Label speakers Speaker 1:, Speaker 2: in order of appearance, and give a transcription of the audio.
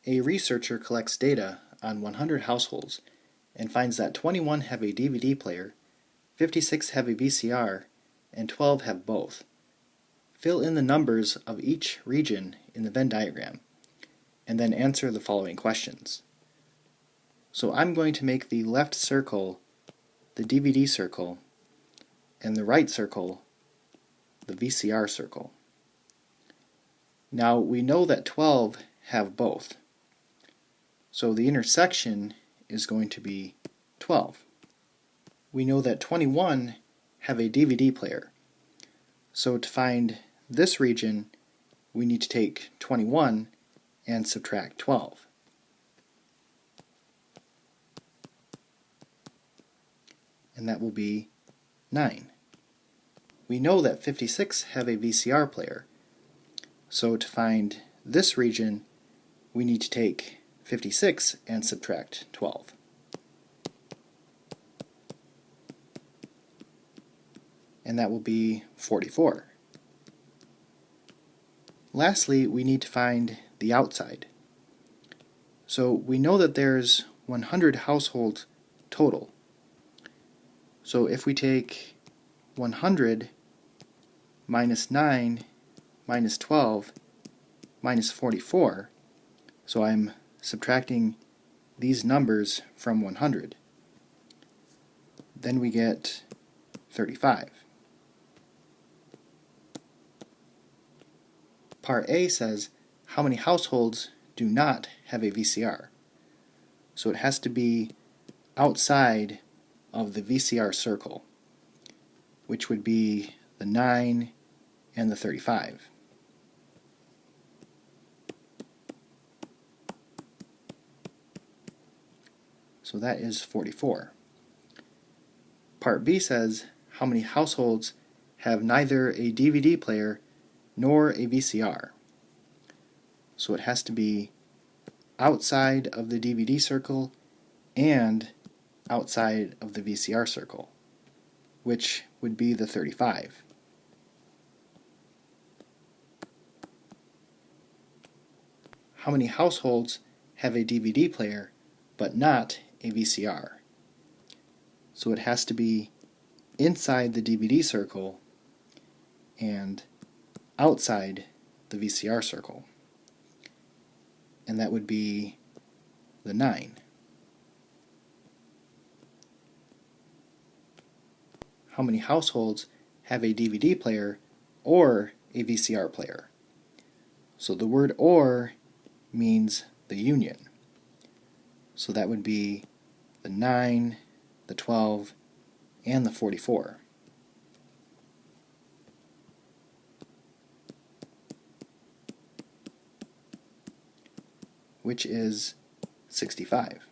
Speaker 1: A researcher collects data on 100 households and finds that 21 have a DVD player, 56 have a VCR, and 12 have both. Fill in the numbers of each region in the Venn diagram, and then answer the following questions. So I'm going to make the left circle the DVD circle, and the right circle the VCR circle. Now we know that 12 have both, so the intersection is going to be 12. We know that 21 have a DVD player, so to find this region we need to take 21 and subtract 12. And that will be 9. We know that 56 have a VCR player, so to find this region we need to take 56 and subtract 12. And that will be 44. Lastly, we need to find the outside. So we know that there's 100 households total. So if we take 100 minus 9 minus 12 minus 44, so I'm subtracting these numbers from 100, then we get 35. Part A says how many households do not have a VCR. So it has to be outside of the VCR circle, which would be the 9 and the 35. So that is 44. Part B says how many households have neither a DVD player nor a VCR. So it has to be outside of the DVD circle and outside of the VCR circle, which would be the 35. How many households have a DVD player but not a VCR? So it has to be inside the DVD circle and outside the VCR circle, and that would be the 9. How many households have a DVD player or a VCR player? So the word or means the union. So that would be the 9, the 12, and the 44. Which is 65.